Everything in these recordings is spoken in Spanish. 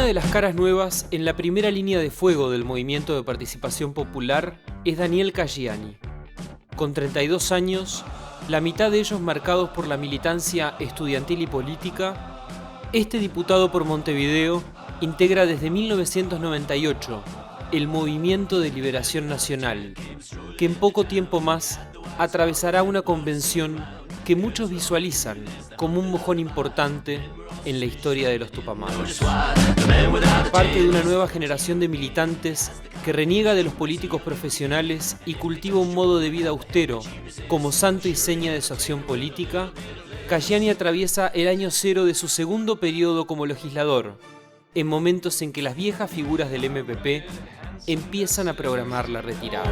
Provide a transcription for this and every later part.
Una de las caras nuevas en la primera línea de fuego del movimiento de participación popular es Daniel Casciani. Con 32 años, la mitad de ellos marcados por la militancia estudiantil y política, este diputado por Montevideo integra desde 1998 el Movimiento de Liberación Nacional, que en poco tiempo más atravesará una convención que muchos visualizan como un mojón importante en la historia de los Tupamaros. Parte de una nueva generación de militantes que reniega de los políticos profesionales y cultiva un modo de vida austero como santo y seña de su acción política, Casciani atraviesa el año cero de su segundo periodo como legislador, en momentos en que las viejas figuras del MPP empiezan a programar la retirada.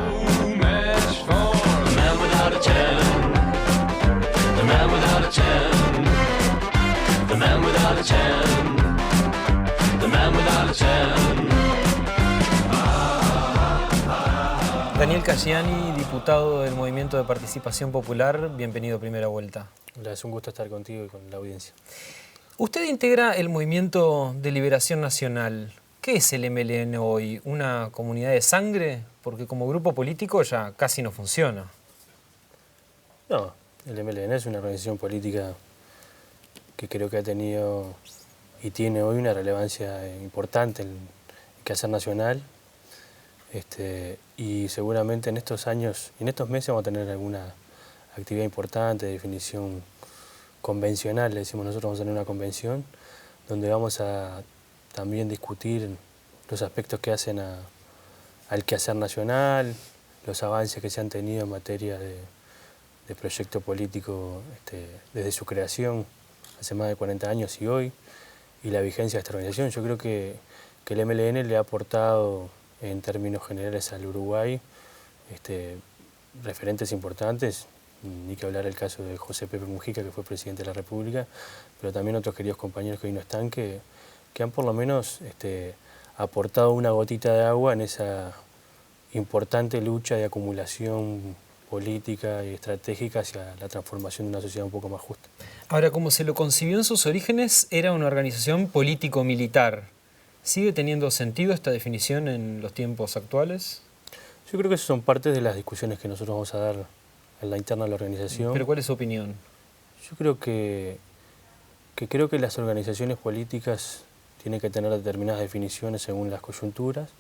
Daniel Casciani, diputado del Movimiento de Participación Popular, bienvenido a Primera Vuelta. Es un gusto estar contigo y con la audiencia. Usted integra el Movimiento de Liberación Nacional. ¿Qué es el MLN hoy? ¿Una comunidad de sangre? Porque como grupo político ya casi no funciona. No, el MLN es una organización política que creo que ha tenido y tiene hoy una relevancia importante en el quehacer nacional. Y seguramente en estos años, en estos meses vamos a tener alguna actividad importante de definición convencional, le decimos nosotros, vamos a tener una convención donde vamos a también discutir los aspectos que hacen al quehacer nacional, los avances que se han tenido en materia de proyecto político desde su creación hace más de 40 años y hoy, y la vigencia de esta organización. Yo creo que el MLN le ha aportado en términos generales al Uruguay referentes importantes, ni que hablar el caso de José Pepe Mujica, que fue presidente de la República, pero también otros queridos compañeros que hoy no están, que han por lo menos aportado una gotita de agua en esa importante lucha de acumulación política y estratégica hacia la transformación de una sociedad un poco más justa. Ahora, como se lo concibió en sus orígenes, era una organización político-militar. ¿Sigue teniendo sentido esta definición en los tiempos actuales? Yo creo que esas son partes de las discusiones que nosotros vamos a dar en la interna de la organización. ¿Pero cuál es su opinión? Yo creo que las organizaciones políticas tienen que tener determinadas definiciones según las coyunturas.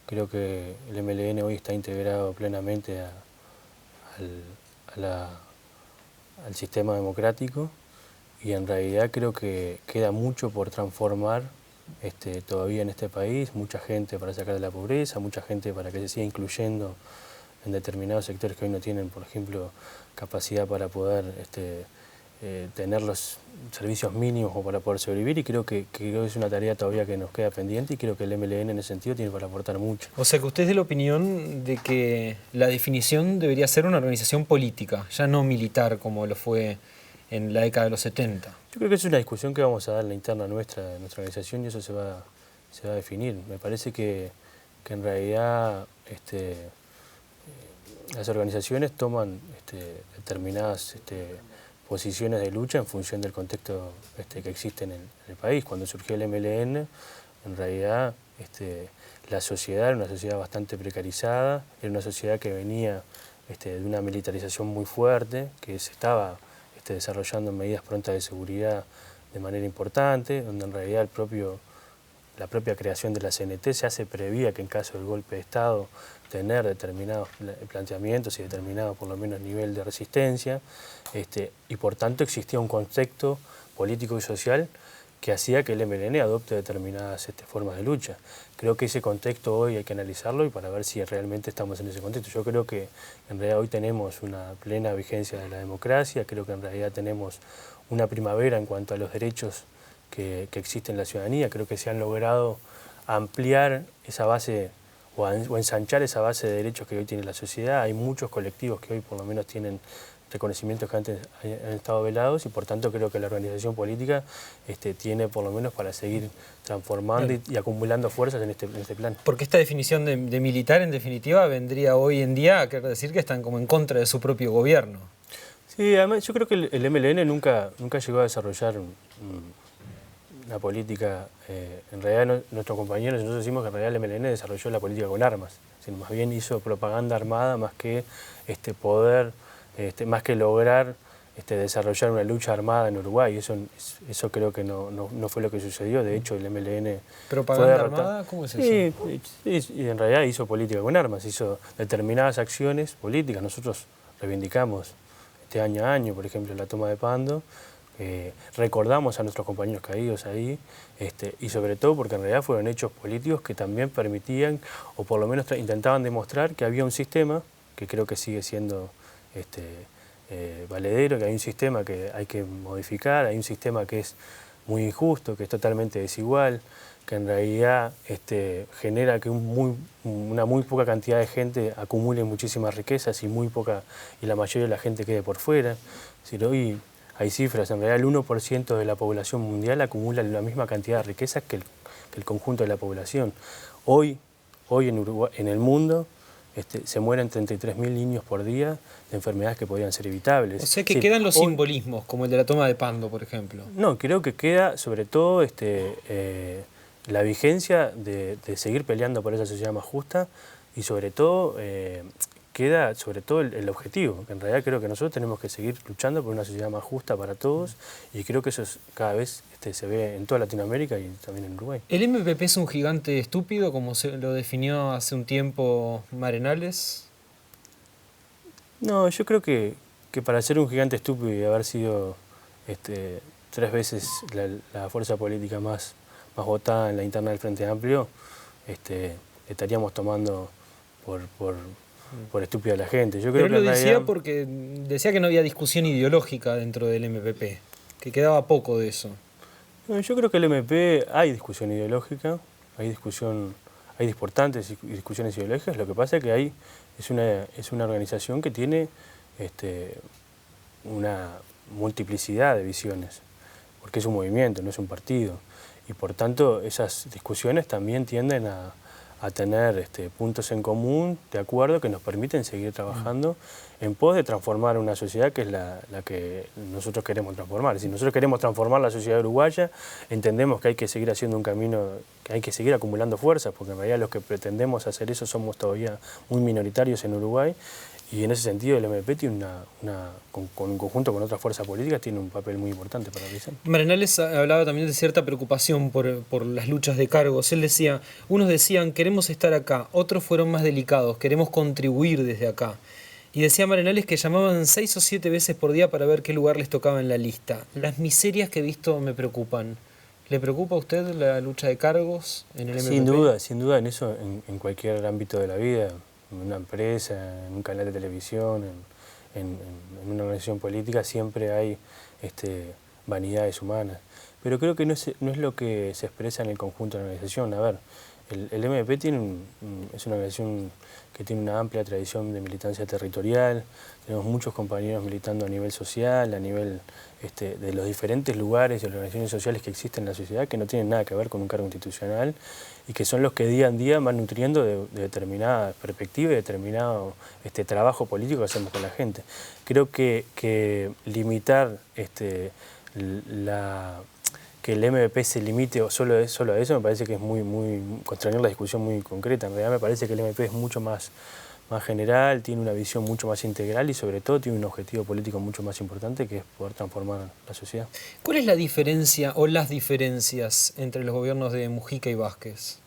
Creo que el MLN hoy está integrado plenamente al sistema democrático y en realidad creo que queda mucho por transformar todavía en este país, mucha gente para sacar de la pobreza, mucha gente para que se siga incluyendo en determinados sectores que hoy no tienen, por ejemplo, capacidad para poder tener los servicios mínimos o para poder sobrevivir, y creo que es una tarea todavía que nos queda pendiente y creo que el MLN en ese sentido tiene para aportar mucho. O sea que usted es de la opinión de que la definición debería ser una organización política, ya no militar como lo fue en la década de los 70. Yo creo que es una discusión que vamos a dar en la interna nuestra, de nuestra organización, y eso se va a definir. Me parece que en realidad las organizaciones toman determinadas posiciones de lucha en función del contexto que existe en el país. Cuando surgió el MLN, en realidad la sociedad era una sociedad bastante precarizada, era una sociedad que venía de una militarización muy fuerte, que se estaba desarrollando medidas prontas de seguridad de manera importante, donde en realidad la propia creación de la CNT se prevía que en caso del golpe de Estado tener determinados planteamientos y determinado por lo menos nivel de resistencia, y por tanto existía un contexto político y social que hacía que el MLN adopte determinadas formas de lucha. Creo que ese contexto hoy hay que analizarlo y para ver si realmente estamos en ese contexto. Yo creo que en realidad hoy tenemos una plena vigencia de la democracia, creo que en realidad tenemos una primavera en cuanto a los derechos que existen en la ciudadanía, creo que se han logrado ampliar esa base o ensanchar esa base de derechos que hoy tiene la sociedad. Hay muchos colectivos que hoy por lo menos tienen reconocimientos que antes han estado velados y por tanto creo que la organización política tiene por lo menos para seguir transformando y acumulando fuerzas en este plan. Porque esta definición de militar en definitiva vendría hoy en día a querer decir que están como en contra de su propio gobierno. Sí, además yo creo que el MLN nunca llegó a desarrollar una política, en realidad nuestros compañeros, nosotros decimos que en realidad el MLN desarrolló la política con armas, sino más bien hizo propaganda armada más que poder, más que lograr desarrollar una lucha armada en Uruguay. Eso creo que no fue lo que sucedió. De hecho, el MLN ¿Propaganda armada? ¿Cómo es eso? Sí, y en realidad hizo política con armas, hizo determinadas acciones políticas. Nosotros reivindicamos año a año, por ejemplo, la toma de Pando. Recordamos a nuestros compañeros caídos ahí, y sobre todo porque en realidad fueron hechos políticos que también permitían, o por lo menos intentaban demostrar que había un sistema, que creo que sigue siendo valedero, que hay un sistema que hay que modificar, hay un sistema que es muy injusto, que es totalmente desigual, que en realidad genera que una muy poca cantidad de gente acumule muchísimas riquezas y la mayoría de la gente quede por fuera. Es decir, hoy hay cifras, en realidad el 1% de la población mundial acumula la misma cantidad de riquezas que el conjunto de la población. Hoy en Uruguay, en el mundo, se mueren 33.000 niños por día de enfermedades que podrían ser evitables. O sea que quedan los simbolismos, como el de la toma de Pando, por ejemplo. No, creo que queda sobre todo la vigencia de seguir peleando por esa sociedad más justa y sobre todo queda sobre todo el objetivo, que en realidad creo que nosotros tenemos que seguir luchando por una sociedad más justa para todos y creo que eso cada vez se ve en toda Latinoamérica y también en Uruguay. ¿El MPP es un gigante estúpido, como se lo definió hace un tiempo Marenales? No, yo creo que para ser un gigante estúpido y haber sido 3 veces la fuerza política más votada en la interna del Frente Amplio, estaríamos tomando por estúpida a la gente. Yo creo Pero él que lo decía porque decía que no había discusión ideológica dentro del MPP, que quedaba poco de eso. No, yo creo que el MP hay discusión ideológica, hay importantes discusiones ideológicas. Lo que pasa es que es una organización que tiene una multiplicidad de visiones, porque es un movimiento, no es un partido. Y por tanto esas discusiones también tienden a tener puntos en común, de acuerdo, que nos permiten seguir trabajando en pos de transformar una sociedad que es la que nosotros queremos transformar. Si nosotros queremos transformar la sociedad uruguaya, entendemos que hay que seguir haciendo un camino, que hay que seguir acumulando fuerzas, porque en realidad los que pretendemos hacer eso somos todavía muy minoritarios en Uruguay, y en ese sentido el MP tiene con conjunto con otras fuerzas políticas, tiene un papel muy importante para realizar. Marenales hablaba también de cierta preocupación por las luchas de cargos. Él decía, unos decían queremos estar acá, otros fueron más delicados, queremos contribuir desde acá. Y decía Marenales que llamaban 6 o 7 veces por día para ver qué lugar les tocaba en la lista. Las miserias que he visto me preocupan. ¿Le preocupa a usted la lucha de cargos en el MPP? Sin duda en eso, en cualquier ámbito de la vida, en una empresa, en un canal de televisión, en una organización política, siempre hay vanidades humanas. Pero creo que no es lo que se expresa en el conjunto de la organización. A ver, el MP es una organización que tiene una amplia tradición de militancia territorial, tenemos muchos compañeros militando a nivel social, a nivel de los diferentes lugares y organizaciones sociales que existen en la sociedad, que no tienen nada que ver con un cargo institucional y que son los que día a día van nutriendo de determinada perspectiva y determinado trabajo político que hacemos con la gente. Creo que limitar que el MVP se limite solo a eso me parece que es muy constrañar la discusión muy concreta. En realidad me parece que el MVP es mucho más general, tiene una visión mucho más integral y sobre todo tiene un objetivo político mucho más importante, que es poder transformar la sociedad. ¿Cuál es la diferencia o las diferencias entre los gobiernos de Mujica y Vázquez?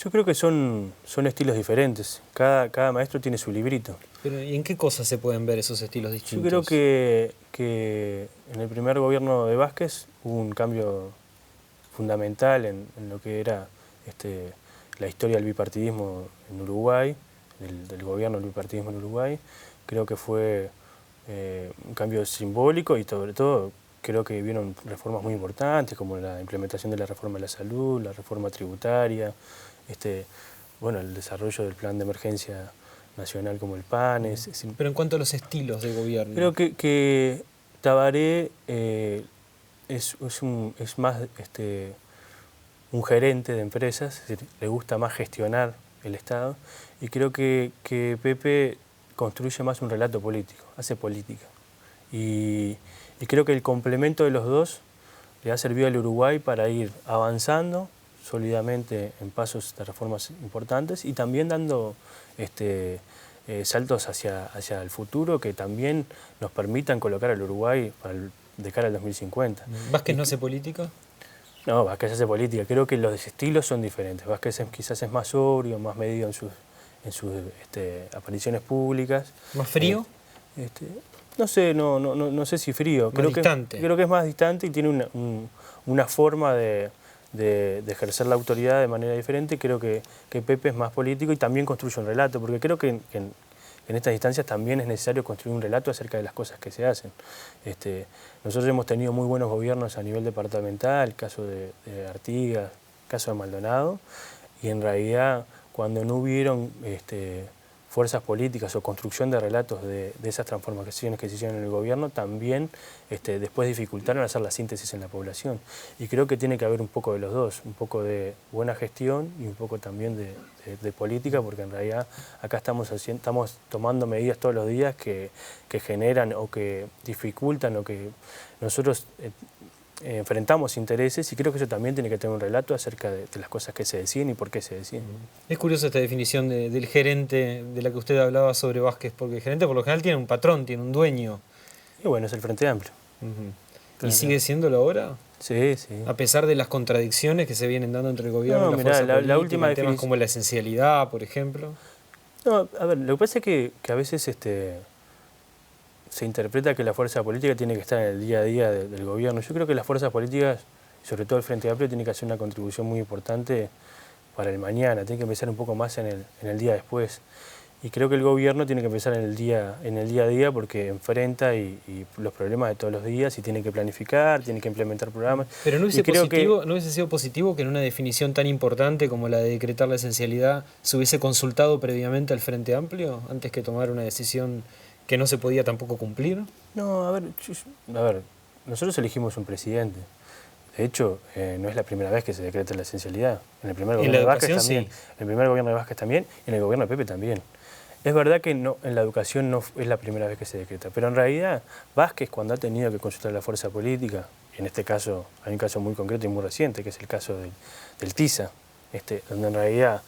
Yo creo que son estilos diferentes. Cada maestro tiene su librito. Pero ¿y en qué cosas se pueden ver esos estilos distintos? Yo creo que en el primer gobierno de Vázquez hubo un cambio fundamental en lo que era la historia del bipartidismo en Uruguay, del gobierno del bipartidismo en Uruguay. Creo que fue un cambio simbólico y sobre todo creo que vieron reformas muy importantes como la implementación de la reforma de la salud, la reforma tributaria, el desarrollo del plan de emergencia nacional como el PAN. Pero en cuanto a los estilos de gobierno. Creo que Tabaré es más un gerente de empresas, es decir, le gusta más gestionar el Estado, y creo que Pepe construye más un relato político, hace política. Y creo que el complemento de los dos le ha servido al Uruguay para ir avanzando sólidamente en pasos de reformas importantes y también dando saltos hacia el futuro que también nos permitan colocar al Uruguay de cara al 2050. ¿Vázquez no hace política? No, Vázquez hace política. Creo que los estilos son diferentes. Vázquez quizás es más sobrio, más medido en sus apariciones públicas. ¿Más frío? No sé, no sé si frío. Más distante. Creo que es más distante y tiene una forma de ejercer la autoridad de manera diferente. Creo que Pepe es más político y también construye un relato, porque creo que en estas instancias también es necesario construir un relato acerca de las cosas que se hacen. Nosotros hemos tenido muy buenos gobiernos a nivel departamental, caso de Artigas, caso de Maldonado, y en realidad cuando no hubieron fuerzas políticas o construcción de relatos de esas transformaciones que se hicieron en el gobierno, también después dificultaron hacer la síntesis en la población. Y creo que tiene que haber un poco de los dos, un poco de buena gestión y un poco también de política, porque en realidad acá estamos tomando medidas todos los días que generan o que dificultan o que nosotros enfrentamos intereses, y creo que eso también tiene que tener un relato acerca de las cosas que se deciden y por qué se deciden. Es curiosa esta definición del gerente de la que usted hablaba sobre Vázquez, porque el gerente por lo general tiene un patrón, tiene un dueño. Y bueno, es el Frente Amplio. ¿Y sigue siéndolo ahora? Sí, sí. A pesar de las contradicciones que se vienen dando entre el gobierno y la fuerza política, la última en temas como la esencialidad, por ejemplo. No, a ver, lo que pasa es que a veces se interpreta que la fuerza política tiene que estar en el día a día del gobierno. Yo creo que las fuerzas políticas, sobre todo el Frente Amplio, tiene que hacer una contribución muy importante para el mañana, tiene que empezar un poco más en el día después. Y creo que el gobierno tiene que empezar en el día a día, porque enfrenta y los problemas de todos los días y tiene que planificar, tiene que implementar programas. Pero ¿no hubiese sido positivo que en una definición tan importante como la de decretar la esencialidad se hubiese consultado previamente al Frente Amplio antes que tomar una decisión que no se podía tampoco cumplir? No, a ver, nosotros elegimos un presidente. De hecho, no es la primera vez que se decreta la esencialidad. En el primer gobierno de Vázquez también. Sí. En el primer gobierno de Vázquez también y en el gobierno de Pepe también. Es verdad que en la educación no es la primera vez que se decreta, pero en realidad Vázquez, cuando ha tenido que consultar a la fuerza política, en este caso hay un caso muy concreto y muy reciente, que es el caso del TISA, donde en realidad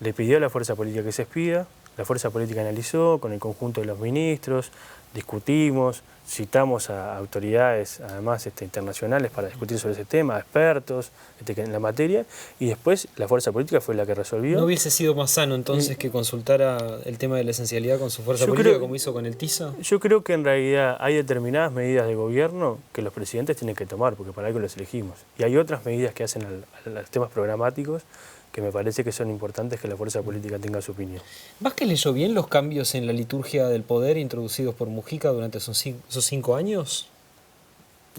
le pidió a la fuerza política que se expida. La fuerza política analizó con el conjunto de los ministros, discutimos, citamos a autoridades además internacionales para discutir sobre ese tema, a expertos en la materia, y después la fuerza política fue la que resolvió. ¿No hubiese sido más sano entonces que consultara el tema de la esencialidad con su fuerza política como hizo con el TISA? Yo creo que en realidad hay determinadas medidas de gobierno que los presidentes tienen que tomar, porque para algo los elegimos. Y hay otras medidas que hacen a los temas programáticos que me parece que son importantes que la fuerza política tenga su opinión. ¿Vázquez leyó bien los cambios en la liturgia del poder introducidos por Mujica durante esos 5 años?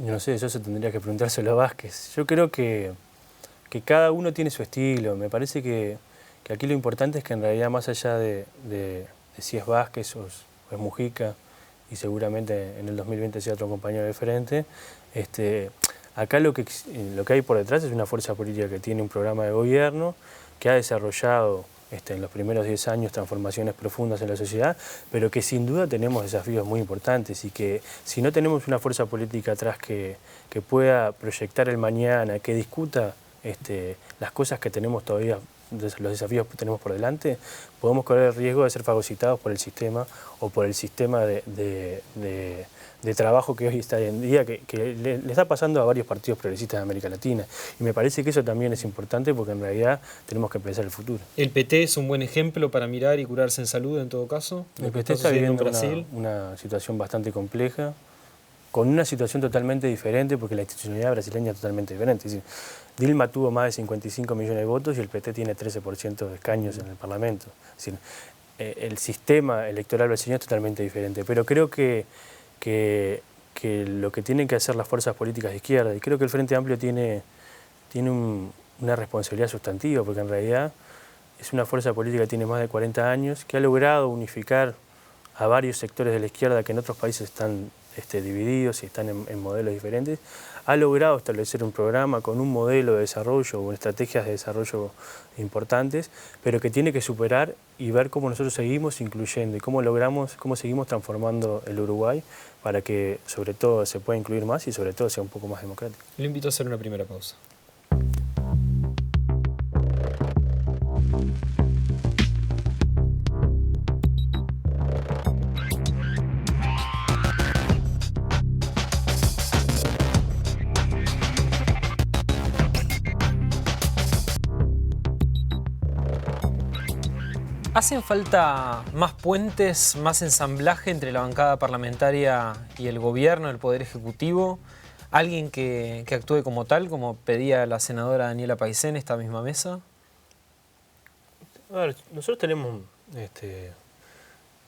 No sé, eso se tendría que preguntárselo a Vázquez. Yo creo que cada uno tiene su estilo. Me parece que aquí lo importante es que en realidad, más allá de si es Vázquez o es Mujica, y seguramente en el 2020 sea otro compañero diferente, acá lo que hay por detrás es una fuerza política que tiene un programa de gobierno, que ha desarrollado en los primeros 10 años transformaciones profundas en la sociedad, pero que sin duda tenemos desafíos muy importantes y que si no tenemos una fuerza política atrás que pueda proyectar el mañana, que discuta las cosas que tenemos todavía, los desafíos que tenemos por delante, podemos correr el riesgo de ser fagocitados por el sistema o por el sistema de trabajo que hoy está en día, que le está pasando a varios partidos progresistas de América Latina. Y me parece que eso también es importante porque en realidad tenemos que pensar el futuro. ¿El PT es un buen ejemplo para mirar y curarse en salud en todo caso? El PT está viviendo una situación bastante compleja, con una situación totalmente diferente porque la institucionalidad brasileña es totalmente diferente. Es decir, Dilma tuvo más de 55 millones de votos y el PT tiene 13% de escaños en el Parlamento. Es decir, el sistema electoral brasileño es totalmente diferente, pero creo que lo que tienen que hacer las fuerzas políticas de izquierda, y creo que el Frente Amplio tiene una responsabilidad sustantiva, porque en realidad es una fuerza política que tiene más de 40 años, que ha logrado unificar a varios sectores de la izquierda que en otros países están divididos y están en modelos diferentes, ha logrado establecer un programa con un modelo de desarrollo o estrategias de desarrollo importantes, pero que tiene que superar y ver cómo nosotros seguimos incluyendo y cómo seguimos transformando el Uruguay para que sobre todo se pueda incluir más y sobre todo sea un poco más democrático. Le invito a hacer una primera pausa. ¿Hacen falta más puentes, más ensamblaje entre la bancada parlamentaria y el gobierno, el Poder Ejecutivo? ¿Alguien que actúe como tal, como pedía la senadora Daniela Paisén en esta misma mesa? A ver, nosotros tenemos,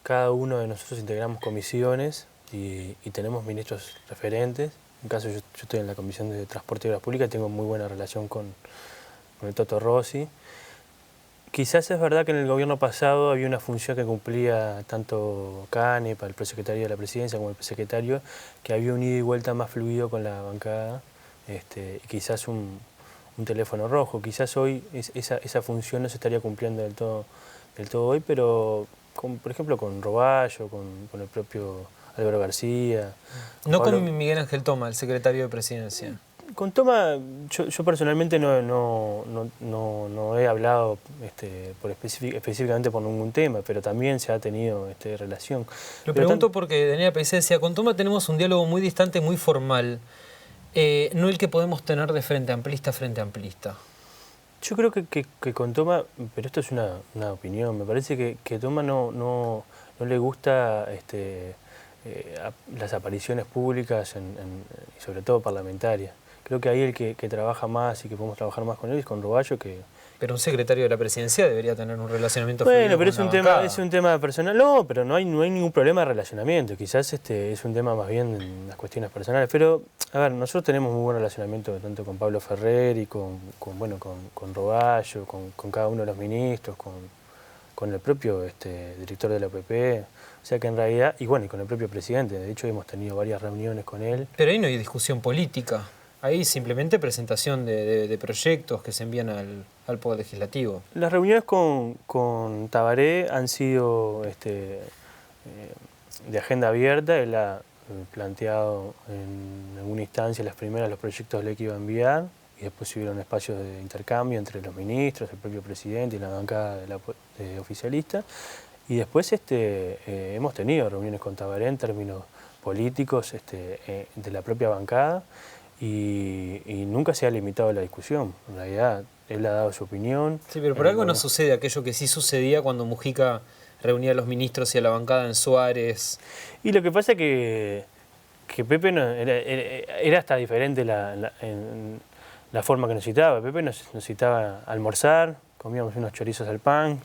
cada uno de nosotros integramos comisiones y tenemos ministros referentes. En caso yo estoy en la Comisión de Transporte y Obras Públicas, tengo muy buena relación con el Toto Rossi. Quizás es verdad que en el gobierno pasado había una función que cumplía tanto Canepa, el prosecretario de la Presidencia, como el secretario, que había un ida y vuelta más fluido con la bancada, y quizás un teléfono rojo. Quizás hoy esa función no se estaría cumpliendo del todo hoy, pero por ejemplo con Roballo, con el propio Álvaro García. No Pablo, con Miguel Ángel Toma, el secretario de Presidencia. Con Toma, yo personalmente no he hablado específicamente por ningún tema, pero también se ha tenido relación. Lo pregunto porque Daniela Paisén decía, con Toma tenemos un diálogo muy distante, muy formal, no el que podemos tener de frente amplista a frente amplista. Yo creo que con Toma, pero esto es una opinión, me parece que Toma no le gusta las apariciones públicas y sobre todo parlamentarias. Creo que ahí el que trabaja más y que podemos trabajar más con él es con Roballo. Pero un secretario de la Presidencia debería tener un relacionamiento bueno, pero es un tema personal. No, pero no hay ningún problema de relacionamiento. Quizás es un tema más bien en las cuestiones personales. Pero, a ver, nosotros tenemos muy buen relacionamiento tanto con Pablo Ferrer y con Roballo, con cada uno de los ministros, con el propio director de la OPP. O sea que en realidad, y con el propio presidente. De hecho, hemos tenido varias reuniones con él. Pero ahí no hay discusión política. Ahí simplemente presentación de proyectos que se envían al Poder Legislativo. Las reuniones con Tabaré han sido de agenda abierta. Él ha planteado en alguna instancia las primeras los proyectos de ley que iba a enviar y después hubieron espacios de intercambio entre los ministros, el propio presidente y la bancada de oficialista. Y después hemos tenido reuniones con Tabaré en términos políticos de la propia bancada. Y nunca se ha limitado la discusión. En realidad, él ha dado su opinión. Sí, pero por algo no sucede aquello que sí sucedía cuando Mujica reunía a los ministros y a la bancada en Suárez. Y lo que pasa es que Pepe era hasta diferente en la forma que nos citaba. Pepe nos citaba a almorzar, comíamos unos chorizos al pan,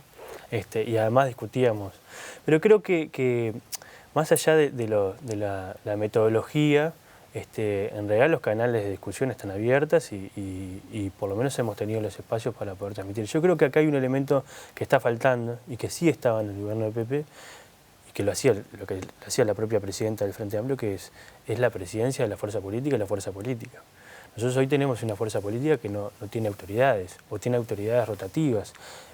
y además discutíamos. Pero creo que más allá de la metodología, en realidad los canales de discusión están abiertos y por lo menos hemos tenido los espacios para poder transmitir. Yo creo que acá hay un elemento que está faltando y que sí estaba en el gobierno de Pepe y que lo que hacía la propia presidenta del Frente Amplio, que es la presidencia de la fuerza política y la fuerza política. Nosotros hoy tenemos una fuerza política que no tiene autoridades o tiene autoridades rotativas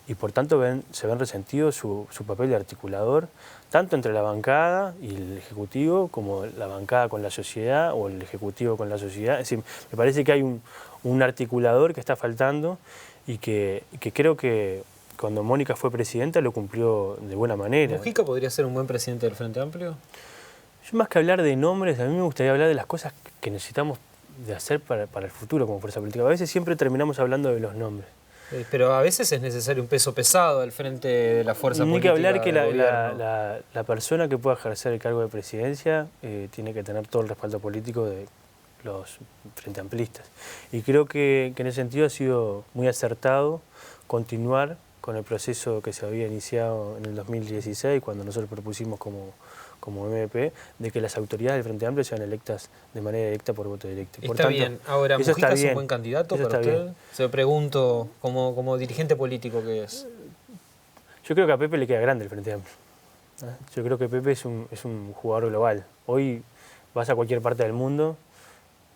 y por tanto se ven resentidos su papel de articulador tanto entre la bancada y el Ejecutivo como la bancada con la sociedad o el Ejecutivo con la sociedad. Es decir, me parece que hay un articulador que está faltando y que creo que cuando Mónica fue presidenta lo cumplió de buena manera. ¿Mujica podría ser un buen presidente del Frente Amplio? Yo más que hablar de nombres, a mí me gustaría hablar de las cosas que necesitamos de hacer para el futuro como fuerza política. A veces siempre terminamos hablando de los nombres. Pero a veces es necesario un peso pesado al frente de la fuerza política. Hay que hablar que la persona que pueda ejercer el cargo de presidencia tiene que tener todo el respaldo político de los frente amplistas. Y creo que en ese sentido ha sido muy acertado continuar con el proceso que se había iniciado en el 2016 cuando nosotros propusimos como MP, de que las autoridades del Frente Amplio sean electas de manera directa por voto directo. Por tanto, bien. Ahora, ¿Mujica es un buen candidato para usted? Bien. Se lo pregunto como dirigente político que es. Yo creo que a Pepe le queda grande el Frente Amplio. Yo creo que Pepe es un jugador global. Hoy vas a cualquier parte del mundo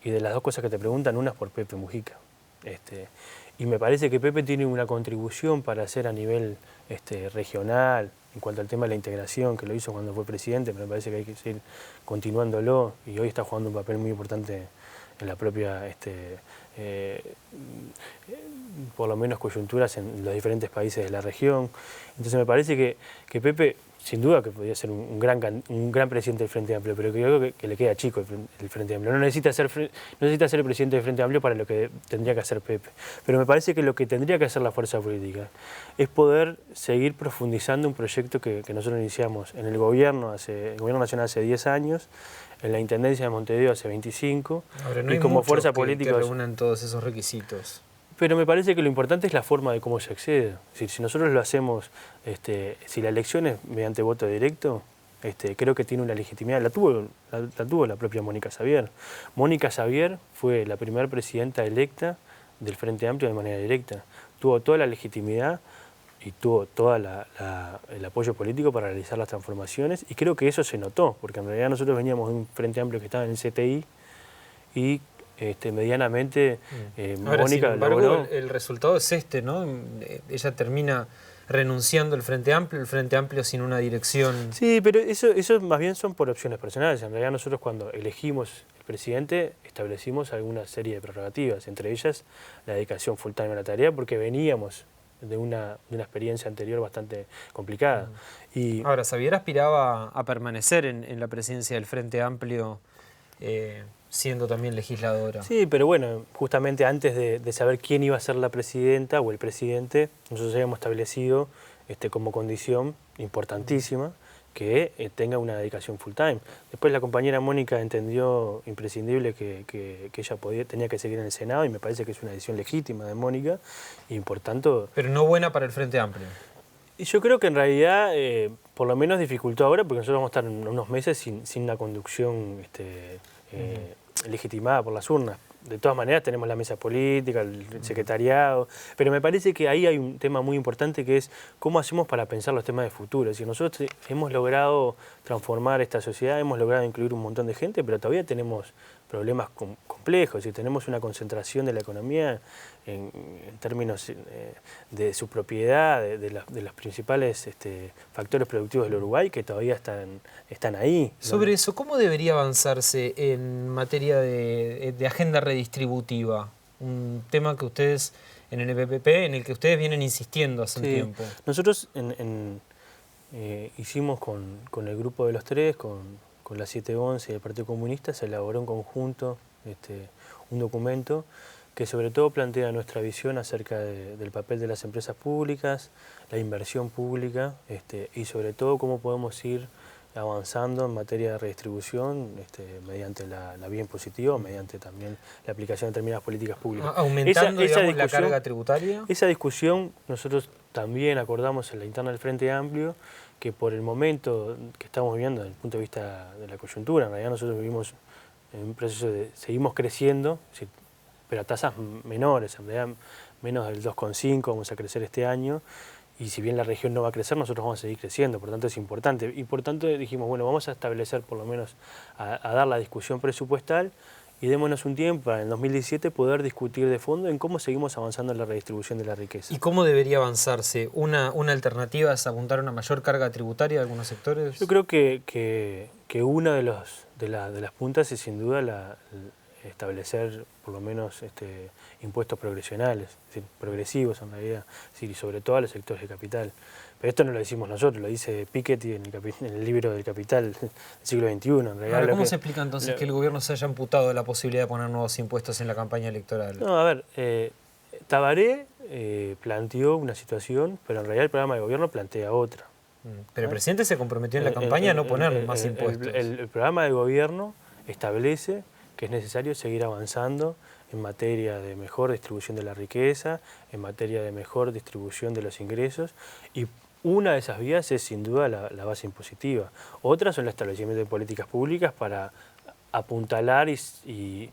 y de las dos cosas que te preguntan, una es por Pepe Mujica. Y me parece que Pepe tiene una contribución para hacer a nivel regional, en cuanto al tema de la integración, que lo hizo cuando fue presidente, pero me parece que hay que seguir continuándolo, y hoy está jugando un papel muy importante en la propia, por lo menos coyunturas en los diferentes países de la región. Entonces me parece que Pepe, sin duda que podría ser un gran presidente del Frente Amplio, pero que yo creo que le queda chico el Frente Amplio. No necesita ser el presidente del Frente Amplio para lo que tendría que hacer Pepe. Pero me parece que lo que tendría que hacer la fuerza política es poder seguir profundizando un proyecto que nosotros iniciamos en el gobierno nacional hace 10 años, en la Intendencia de Montevideo hace 25, ahora, no y como fuerza política... que reúnan todos esos requisitos. Pero me parece que lo importante es la forma de cómo se accede. Es decir, si nosotros lo hacemos, si la elección es mediante voto directo, creo que tiene una legitimidad. La tuvo la propia Mónica Xavier. Mónica Xavier fue la primera presidenta electa del Frente Amplio de manera directa. Tuvo toda la legitimidad y tuvo todo el apoyo político para realizar las transformaciones, y creo que eso se notó, porque en realidad nosotros veníamos de un Frente Amplio que estaba en el CTI y medianamente Ahora, Mónica sin embargo, logró... el resultado es ¿no? Ella termina renunciando al Frente Amplio sin una dirección. Sí, pero eso más bien son por opciones personales. En realidad nosotros cuando elegimos el presidente establecimos alguna serie de prerrogativas, entre ellas la dedicación full time a la tarea, porque veníamos de una experiencia anterior bastante complicada. Y ahora, Xavier aspiraba a permanecer en la presidencia del Frente Amplio, siendo también legisladora. sí, pero bueno, justamente antes de saber quién iba a ser la presidenta o el presidente, nosotros habíamos establecido como condición importantísima que tenga una dedicación full time. Después la compañera Mónica entendió imprescindible que ella tenía que seguir en el Senado, y me parece que es una decisión legítima de Mónica, y por tanto... Pero no buena para el Frente Amplio. Y yo creo que en realidad, por lo menos dificultó ahora, porque nosotros vamos a estar en unos meses sin una conducción legitimada por las urnas. De todas maneras tenemos la mesa política, el secretariado, pero me parece que ahí hay un tema muy importante, que es cómo hacemos para pensar los temas de futuro. Es decir, nosotros hemos logrado transformar esta sociedad, hemos logrado incluir un montón de gente, pero todavía tenemos problemas complejos. Es decir, tenemos una concentración de la economía en términos de su propiedad, de los principales factores productivos del Uruguay, que todavía están ahí. Sobre eso, ¿cómo debería avanzarse en materia de agenda redistributiva? Un tema que ustedes, en el EPP, en el que ustedes vienen insistiendo hace un tiempo. Nosotros hicimos con el grupo de los tres, con la 711 y el Partido Comunista, se elaboró en conjunto un documento que sobre todo plantea nuestra visión acerca del papel de las empresas públicas, la inversión pública, y sobre todo cómo podemos ir avanzando en materia de redistribución mediante la vía impositiva, mediante también la aplicación de determinadas políticas públicas. Aumentando la carga tributaria. Esa discusión nosotros también acordamos en la interna del Frente Amplio, que por el momento que estamos viviendo desde el punto de vista de la coyuntura, en realidad nosotros vivimos en un proceso seguimos creciendo, pero a tasas menores, en realidad menos del 2,5 vamos a crecer este año, y si bien la región no va a crecer, nosotros vamos a seguir creciendo, por tanto es importante. Y por tanto dijimos, bueno, vamos a establecer por lo menos, a dar la discusión presupuestal, y démonos un tiempo para en 2017 poder discutir de fondo en cómo seguimos avanzando en la redistribución de la riqueza. ¿Y cómo debería avanzarse? ¿Una alternativa es apuntar a una mayor carga tributaria de algunos sectores? Yo creo que una de las puntas es sin duda establecer por lo menos impuestos progresionales, es decir, progresivos en realidad, y sobre todo a los sectores de capital. Pero esto no lo decimos nosotros, lo dice Piketty en el libro del Capital del siglo XXI. En realidad, ahora, ¿cómo se explica entonces que el gobierno se haya amputado la posibilidad de poner nuevos impuestos en la campaña electoral? No, a ver, Tabaré planteó una situación, pero en realidad el programa de gobierno plantea otra. Pero el presidente se comprometió en la campaña a no poner más impuestos. El programa de gobierno establece que es necesario seguir avanzando en materia de mejor distribución de la riqueza, en materia de mejor distribución de los ingresos, y una de esas vías es sin duda la base impositiva. Otras son el establecimiento de políticas públicas para apuntalar y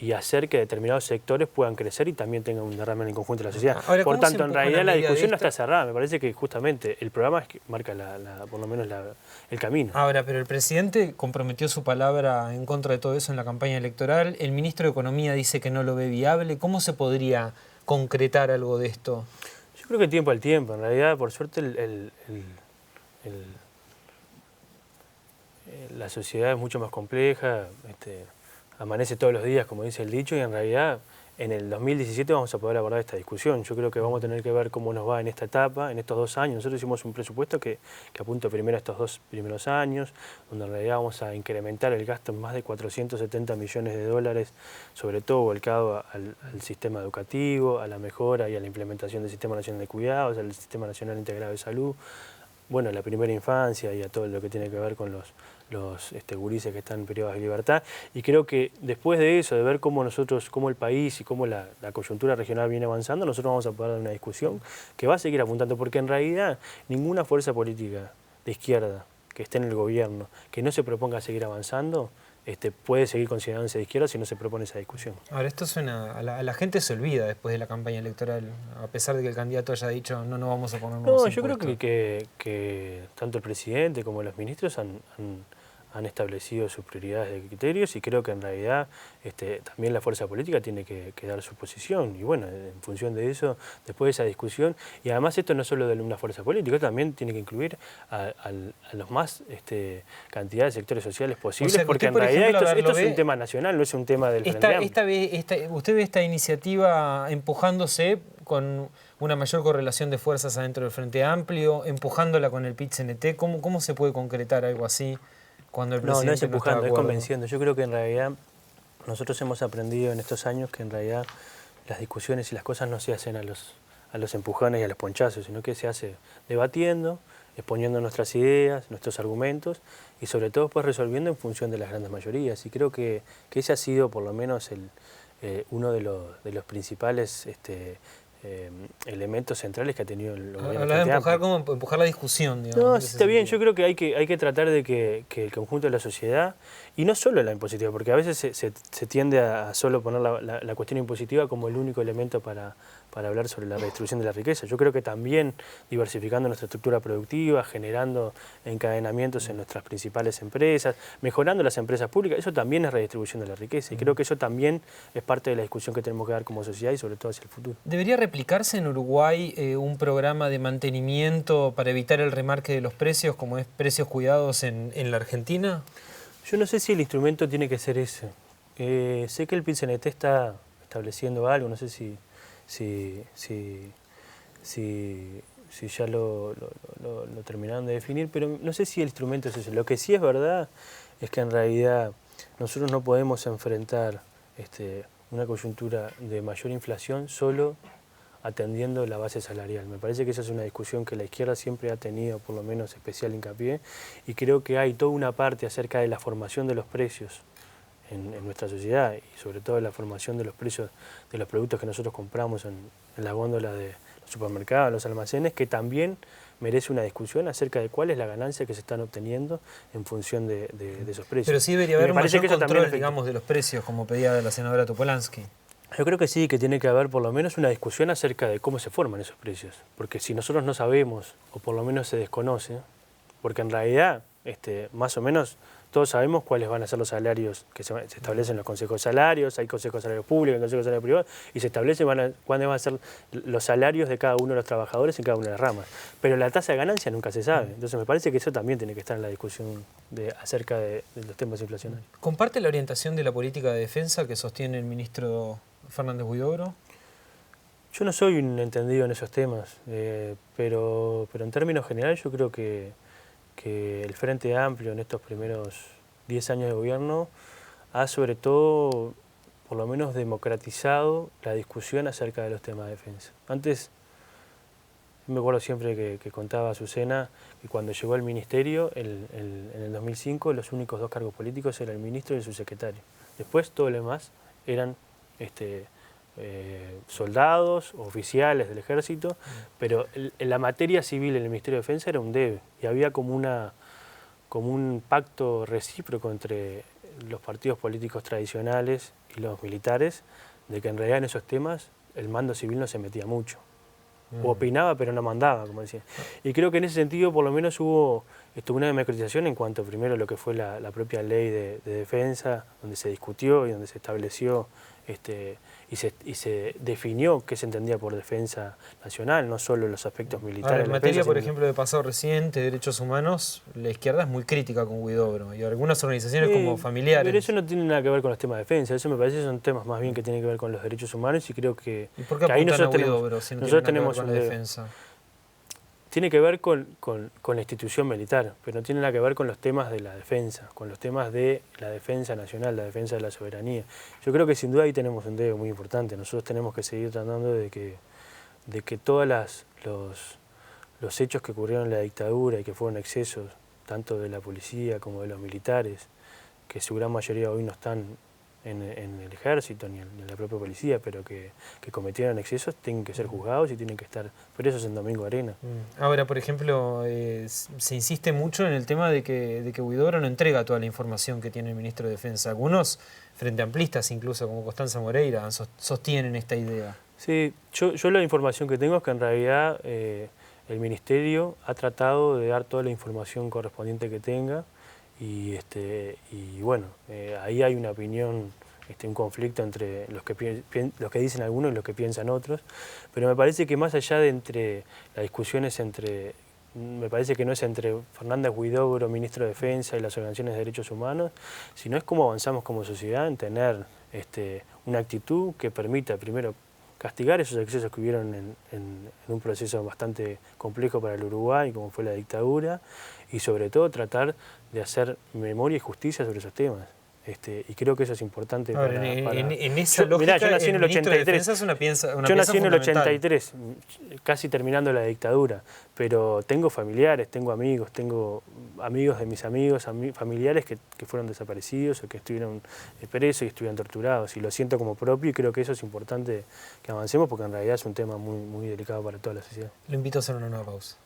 y hacer que determinados sectores puedan crecer y también tengan un derrame en el conjunto de la sociedad. Ahora, por tanto, en realidad la discusión no está está cerrada. Me parece que justamente el programa es que marca por lo menos el camino. Ahora, pero el presidente comprometió su palabra en contra de todo eso en la campaña electoral. El ministro de Economía dice que no lo ve viable. ¿Cómo se podría concretar algo de esto? Yo creo que tiempo al tiempo. En realidad, por suerte, la sociedad es mucho más compleja. Amanece todos los días, como dice el dicho, y en realidad en el 2017 vamos a poder abordar esta discusión. Yo creo que vamos a tener que ver cómo nos va en esta etapa, en estos 2 años. Nosotros hicimos un presupuesto que apunta primero a estos 2 primeros años, donde en realidad vamos a incrementar el gasto en más de 470 millones de dólares, sobre todo volcado al sistema educativo, a la mejora y a la implementación del Sistema Nacional de Cuidados, al Sistema Nacional Integrado de Salud, bueno, a la primera infancia y a todo lo que tiene que ver con los gurises que están privados de libertad. Y creo que después de eso, de ver cómo el país y cómo la coyuntura regional viene avanzando, nosotros vamos a poder dar una discusión que va a seguir apuntando, porque en realidad ninguna fuerza política de izquierda que esté en el gobierno, que no se proponga seguir avanzando, puede seguir considerándose de izquierda si no se propone esa discusión. Ahora, esto suena, a la gente se olvida después de la campaña electoral, a pesar de que el candidato haya dicho no vamos a poner nuevos impuestos. Yo creo que tanto el presidente como los ministros han establecido sus prioridades de criterios, y creo que en realidad también la fuerza política tiene que dar su posición, y bueno, en función de eso, después de esa discusión, y además esto no es solo de una fuerza política, también tiene que incluir a los más cantidad de sectores sociales posibles, o sea, porque usted, en realidad ejemplo, esto es un tema nacional, no es un tema del Frente Amplio. ¿Usted ve esta iniciativa empujándose con una mayor correlación de fuerzas adentro del Frente Amplio, empujándola con el PIT-CNT? ¿Cómo se puede concretar algo así? Cuando el presidente no es empujando, es acuerdo. convenciendo. Yo creo que en realidad nosotros hemos aprendido en estos años que en realidad las discusiones y las cosas no se hacen a los empujones y a los ponchazos, sino que se hace debatiendo, exponiendo nuestras ideas, nuestros argumentos, y sobre todo pues resolviendo en función de las grandes mayorías. Y creo que ese ha sido por lo menos uno de los principales elementos centrales que ha tenido el gobierno. Hablar de empujar, como empujar la discusión, digamos. No, está bien, yo creo que hay que tratar de que el conjunto de la sociedad, y no solo la impositiva, porque a veces se tiende a solo poner la cuestión impositiva como el único elemento para hablar sobre la redistribución de la riqueza. Yo creo que también diversificando nuestra estructura productiva, generando encadenamientos en nuestras principales empresas, mejorando las empresas públicas, eso también es redistribución de la riqueza, y creo que eso también es parte de la discusión que tenemos que dar como sociedad y sobre todo hacia el futuro. ¿Debería replicarse en Uruguay un programa de mantenimiento para evitar el remarque de los precios, como es Precios Cuidados en la Argentina? Yo no sé si el instrumento tiene que ser ese. Sé que el PIT-CNT está estableciendo algo, no sé si ya lo terminaron de definir, pero no sé si el instrumento es ese. Lo que sí es verdad es que en realidad nosotros no podemos enfrentar una coyuntura de mayor inflación solo atendiendo la base salarial. Me parece que esa es una discusión que la izquierda siempre ha tenido, por lo menos especial hincapié, y creo que hay toda una parte acerca de la formación de los precios en nuestra sociedad, y sobre todo la formación de los precios de los productos que nosotros compramos en las góndolas de los supermercados, los almacenes, que también merece una discusión acerca de cuál es la ganancia que se están obteniendo en función de esos precios. Pero sí debería haber un mayor control, digamos, de los precios, como pedía la senadora Topolansky. Yo creo que sí, que tiene que haber por lo menos una discusión acerca de cómo se forman esos precios, porque si nosotros no sabemos, o por lo menos se desconoce, porque en realidad más o menos todos sabemos cuáles van a ser los salarios que se establecen en los consejos de salarios, hay consejos de salarios públicos, hay consejos de salarios privados, y se establece cuáles van a ser los salarios de cada uno de los trabajadores en cada una de las ramas. Pero la tasa de ganancia nunca se sabe. Entonces me parece que eso también tiene que estar en la discusión acerca de los temas inflacionarios. ¿Comparte la orientación de la política de defensa que sostiene el ministro Fernández Huidobro? Yo no soy un entendido en esos temas, pero en términos generales yo creo que el Frente Amplio en estos primeros 10 años de gobierno ha sobre todo, por lo menos, democratizado la discusión acerca de los temas de defensa. Antes, me acuerdo siempre que contaba Azucena que cuando llegó al ministerio, en el 2005, los únicos 2 cargos políticos eran el ministro y el subsecretario. Después, todo lo demás eran soldados, oficiales del ejército, pero en la materia civil en el Ministerio de Defensa era un debe, y había como un pacto recíproco entre los partidos políticos tradicionales y los militares de que en realidad en esos temas el mando civil no se metía mucho. O opinaba pero no mandaba, como decía. Y creo que en ese sentido por lo menos hubo una democratización en cuanto primero a lo que fue la propia ley de defensa, donde se discutió y donde se estableció y se definió qué se entendía por defensa nacional, no solo los aspectos militares. Ahora, en materia, por ejemplo, de pasado reciente, derechos humanos, la izquierda es muy crítica con Huidobro y algunas organizaciones como familiares. Pero eso no tiene nada que ver con los temas de defensa, eso me parece que son temas más bien que tienen que ver con los derechos humanos y creo que... ¿Y por qué apuntan ahí nosotros a Huidobro si no nosotros tiene nada tenemos que ver con la defensa? Tiene que ver con la institución militar, pero no tiene nada que ver con los temas de la defensa, con los temas de la defensa nacional, la defensa de la soberanía. Yo creo que sin duda ahí tenemos un dedo muy importante. Nosotros tenemos que seguir tratando de que todos los hechos que ocurrieron en la dictadura y que fueron excesos, tanto de la policía como de los militares, que su gran mayoría hoy no están en el ejército ni en la propia policía, pero que cometieron excesos, tienen que ser juzgados y tienen que estar presos en Domingo Arena. Ahora, por ejemplo, se insiste mucho en el tema de que Huidobro no entrega toda la información que tiene el ministro de Defensa. Algunos, frente amplistas incluso, como Constanza Moreira, sostienen esta idea. Sí, yo la información que tengo es que en realidad el Ministerio ha tratado de dar toda la información correspondiente que tenga. Y bueno, ahí hay una opinión, un conflicto entre los que dicen algunos y los que piensan otros, pero me parece que más allá de las discusiones me parece que no es entre Fernández Huidobro, ministro de Defensa, y las organizaciones de derechos humanos, sino es cómo avanzamos como sociedad en tener una actitud que permita primero castigar esos excesos que hubieron en un proceso bastante complejo para el Uruguay, como fue la dictadura, y sobre todo tratar de hacer memoria y justicia sobre esos temas. Y creo que eso es importante. En esa lógica, yo nací en el 83. Yo nací en el 83, casi terminando la dictadura, pero tengo familiares, tengo amigos de mis amigos, familiares que fueron desaparecidos o que estuvieron presos y estuvieron torturados, y lo siento como propio y creo que eso es importante que avancemos porque en realidad es un tema muy, muy delicado para toda la sociedad. Lo invito a hacer una nueva pausa.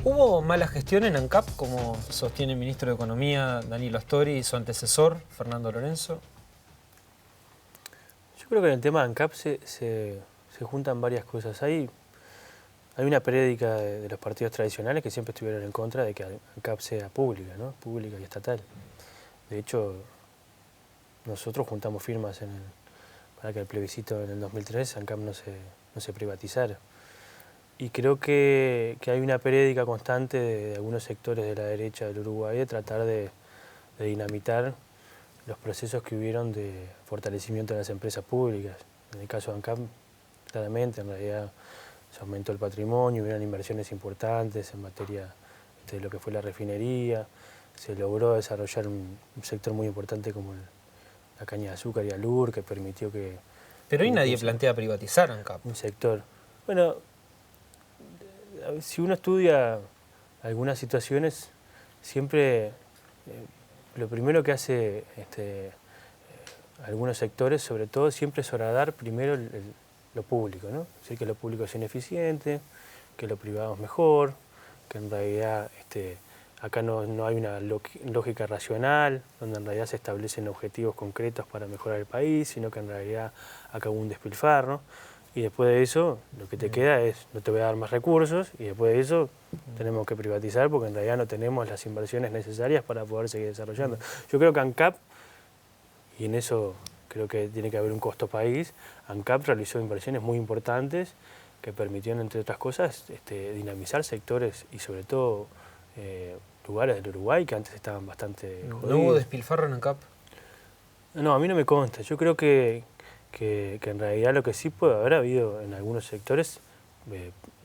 ¿Hubo mala gestión en ANCAP, como sostiene el ministro de Economía, Danilo Astori, y su antecesor, Fernando Lorenzo? Yo creo que en el tema de ANCAP se juntan varias cosas. Hay una prédica de los partidos tradicionales que siempre estuvieron en contra de que ANCAP sea pública, ¿no? Pública y estatal. De hecho, nosotros juntamos firmas para que el plebiscito en el 2003 ANCAP no se privatizara. Y creo que hay una prédica constante de algunos sectores de la derecha del Uruguay de tratar de dinamitar los procesos que hubieron de fortalecimiento de las empresas públicas. En el caso de ANCAP, claramente, en realidad se aumentó el patrimonio, hubieron inversiones importantes en materia de lo que fue la refinería, se logró desarrollar un sector muy importante como la caña de azúcar y alur, que permitió que... Pero hoy nadie plantea privatizar ANCAP. Un sector. Bueno, si uno estudia algunas situaciones, siempre lo primero que hace algunos sectores, sobre todo, siempre es horadar primero lo público, ¿no? Es decir, que lo público es ineficiente, que lo privado es mejor, que en realidad acá no hay una lógica racional, donde en realidad se establecen objetivos concretos para mejorar el país, sino que en realidad acá hubo un despilfarro. Y después de eso, lo que te queda es, no te voy a dar más recursos, y después de eso tenemos que privatizar porque en realidad no tenemos las inversiones necesarias para poder seguir desarrollando. Yo creo que ANCAP, y en eso creo que tiene que haber un costo país, ANCAP realizó inversiones muy importantes que permitieron, entre otras cosas, dinamizar sectores y sobre todo lugares del Uruguay que antes estaban bastante jodidos. ¿No hubo despilfarro en ANCAP? No, a mí no me consta. Yo creo que en realidad lo que sí puede haber habido en algunos sectores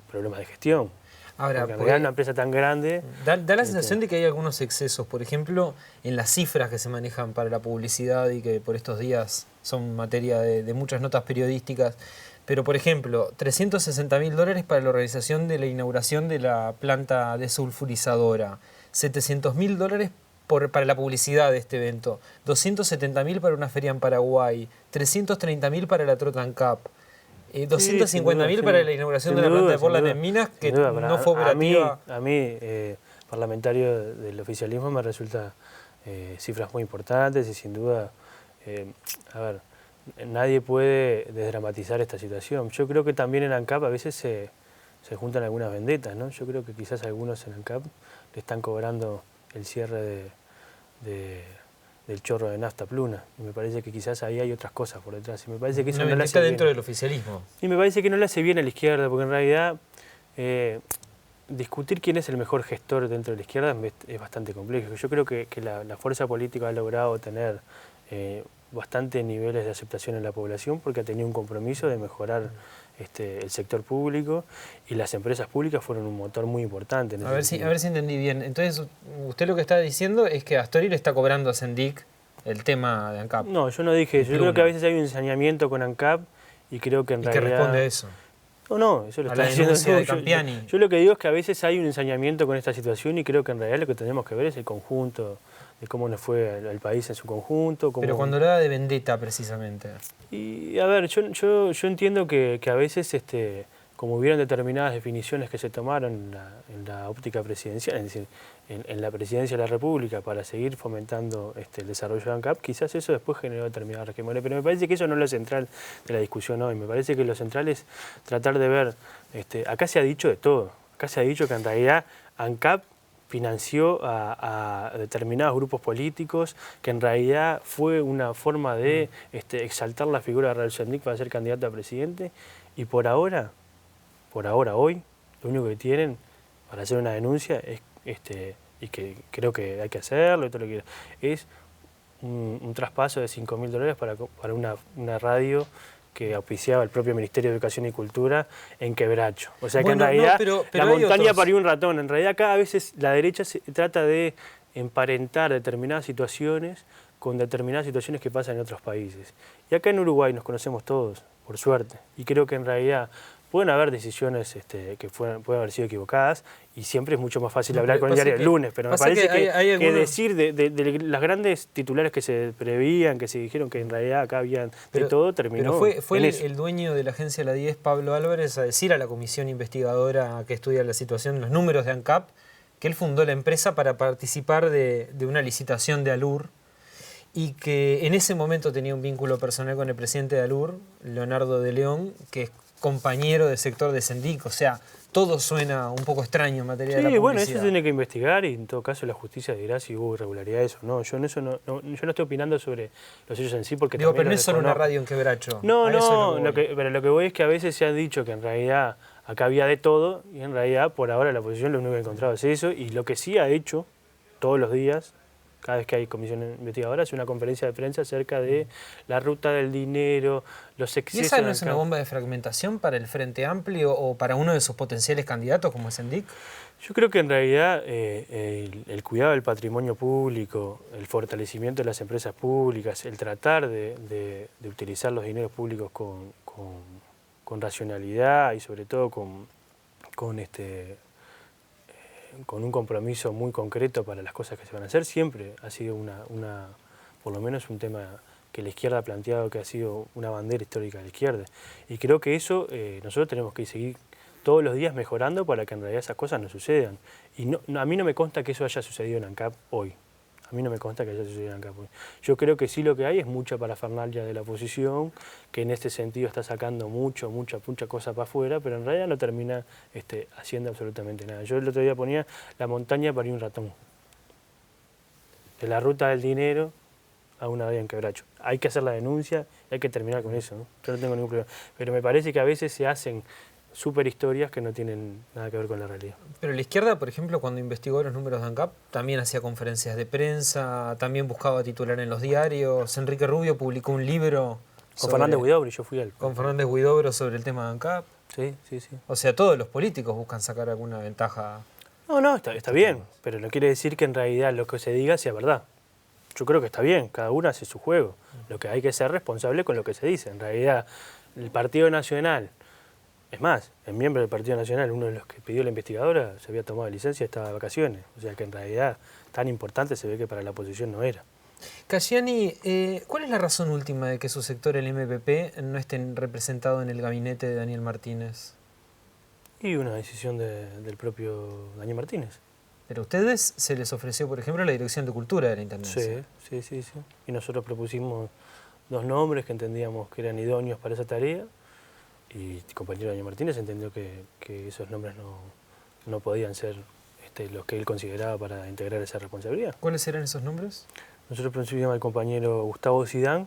problemas de gestión. Ahora, porque en realidad una empresa tan grande... Da la sensación de que hay algunos excesos, por ejemplo, en las cifras que se manejan para la publicidad y que por estos días son materia de muchas notas periodísticas, Pero, por ejemplo, $360.000 para la organización de la inauguración de la planta desulfurizadora, $700.000 para la publicidad de este evento, 270.000 para una feria en Paraguay, 330.000 para la Trotan Cup, 250.000 para la inauguración de la planta de Portland en Minas, que no fue operativa. A mí, parlamentario del oficialismo, me resulta cifras muy importantes y sin duda, a ver, nadie puede desdramatizar esta situación. Yo creo que también en ANCAP a veces se juntan algunas vendetas, ¿no? Yo creo que quizás algunos en ANCAP le están cobrando el cierre del chorro de nafta Pluna. Y me parece que quizás ahí hay otras cosas por detrás. Y me parece que eso no le hace dentro del oficialismo. Y me parece que no le hace bien a la izquierda, porque en realidad discutir quién es el mejor gestor dentro de la izquierda es bastante complejo. Yo creo que la fuerza política ha logrado tener bastantes niveles de aceptación en la población porque ha tenido un compromiso de mejorar el sector público, y las empresas públicas fueron un motor muy importante. A ver si entendí bien. Entonces, usted lo que está diciendo es que Astori le está cobrando a Sendik el tema de ANCAP. No, yo no dije eso. Yo creo que a veces hay un ensañamiento con ANCAP y creo que en realidad... ¿Y qué responde a eso? No, eso lo a está la diciendo denuncia de Campiani. Yo lo que digo es que a veces hay un ensañamiento con esta situación y creo que en realidad lo que tenemos que ver es el conjunto de cómo nos fue al país en su conjunto. Pero cuando habla de vendetta, precisamente. Y a ver, yo entiendo que a veces, como hubieron determinadas definiciones que se tomaron en la óptica presidencial, es decir, en la presidencia de la República para seguir fomentando el desarrollo de ANCAP, quizás eso después generó determinadas resquemores, pero me parece que eso no es lo central de la discusión hoy. Me parece que lo central es tratar de ver, acá se ha dicho de todo, acá se ha dicho que en realidad ANCAP financió a determinados grupos políticos, que en realidad fue una forma de exaltar la figura de Raúl Sendik para ser candidato a presidente, y por ahora, hoy, lo único que tienen para hacer una denuncia es, y que creo que hay que hacerlo, y todo lo que es un traspaso de $5.000 para una radio que auspiciaba el propio Ministerio de Educación y Cultura en Quebracho. O sea que en realidad pero la montaña parió un ratón. En realidad acá a veces la derecha se trata de emparentar determinadas situaciones con determinadas situaciones que pasan en otros países. Y acá en Uruguay nos conocemos todos, por suerte. Y creo que en realidad pueden haber decisiones que pueden haber sido equivocadas, y siempre es mucho más fácil hablar con el diario el lunes, pero me parece que decir de las grandes titulares que se prevían, que se dijeron que en realidad acá habían de todo, terminó. Pero fue el dueño de la agencia La 10, Pablo Álvarez, a decir a la comisión investigadora que estudia la situación, los números de ANCAP, que él fundó la empresa para participar de una licitación de ALUR, y que en ese momento tenía un vínculo personal con el presidente de ALUR, Leonardo de León, que es compañero de sector de Sendik. O sea, todo suena un poco extraño en materia de la publicidad. Sí, bueno, eso se tiene que investigar, y en todo caso la justicia dirá si hubo irregularidades o no. Yo en eso yo no estoy opinando sobre los hechos en sí, porque digo, pero no es solo una radio en Quebracho. No, pero lo que voy es que a veces se ha dicho que en realidad acá había de todo, y en realidad por ahora la oposición lo único que ha encontrado es eso, y lo que sí ha hecho todos los días, cada vez que hay comisión investigadora, es una conferencia de prensa acerca de la ruta del dinero, los excesos. ¿Y esa no es una bomba de fragmentación para el Frente Amplio o para uno de sus potenciales candidatos como es Sendik? Yo creo que en realidad el cuidado del patrimonio público, el fortalecimiento de las empresas públicas, el tratar de utilizar los dineros públicos con racionalidad y sobre todo con un compromiso muy concreto para las cosas que se van a hacer, siempre ha sido por lo menos un tema que la izquierda ha planteado, que ha sido una bandera histórica de la izquierda. Y creo que eso nosotros tenemos que seguir todos los días mejorando para que en realidad esas cosas no sucedan. Y a mí no me consta que eso haya sucedido en ANCAP hoy. A mí no me consta que haya sucedido en ANCAP hoy. Yo creo que sí, lo que hay es mucha parafernalia de la oposición, que en este sentido está sacando mucha cosa para afuera, pero en realidad no termina haciendo absolutamente nada. Yo el otro día ponía la montaña parió un ratón. De la ruta del dinero a una vía en Quebracho. Hay que hacer la denuncia, hay que terminar con eso, ¿no? Yo no tengo ningún problema. Pero me parece que a veces se hacen super historias que no tienen nada que ver con la realidad. Pero la izquierda, por ejemplo, cuando investigó los números de ANCAP, también hacía conferencias de prensa, también buscaba titular en los diarios. Enrique Rubio publicó un libro con Fernández Huidobro, yo fui él. Con Fernández Huidobro sobre el tema de ANCAP. Sí. O sea, todos los políticos buscan sacar alguna ventaja. No, está bien, pero no quiere decir que en realidad lo que se diga sea verdad. Yo creo que está bien, cada uno hace su juego. Lo que hay que ser responsable con lo que se dice. En realidad, el Partido Nacional, es más, el miembro del Partido Nacional, uno de los que pidió la investigadora, se había tomado licencia y estaba de vacaciones. O sea que en realidad tan importante se ve que para la oposición no era. Casciani, ¿cuál es la razón última de que su sector, el MPP, no esté representado en el gabinete de Daniel Martínez? Y una decisión del propio Daniel Martínez. Pero a ustedes se les ofreció, por ejemplo, la Dirección de Cultura de la Intendencia. Sí. Y nosotros propusimos 2 nombres que entendíamos que eran idóneos para esa tarea. Y el compañero Daniel Martínez entendió que esos nombres no podían ser los que él consideraba para integrar esa responsabilidad. ¿Cuáles eran esos nombres? Nosotros propusimos al compañero Gustavo Zidane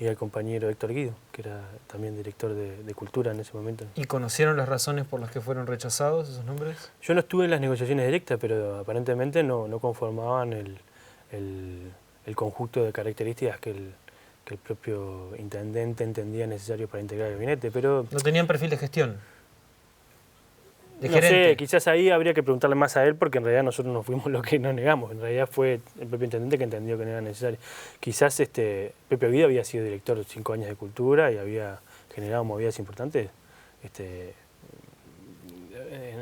y al compañero Héctor Guido, que era también director de Cultura en ese momento. ¿Y conocieron las razones por las que fueron rechazados esos nombres? Yo no estuve en las negociaciones directas, pero aparentemente no conformaban el conjunto de características que el propio intendente entendía necesario para integrar el gabinete, pero... ¿No tenían perfil de gestión? No sé, quizás ahí habría que preguntarle más a él, porque en realidad nosotros no fuimos los que nos negamos, en realidad fue el propio intendente que entendió que no era necesario. Quizás Pepe Guido había sido director de 5 años de Cultura y había generado movidas importantes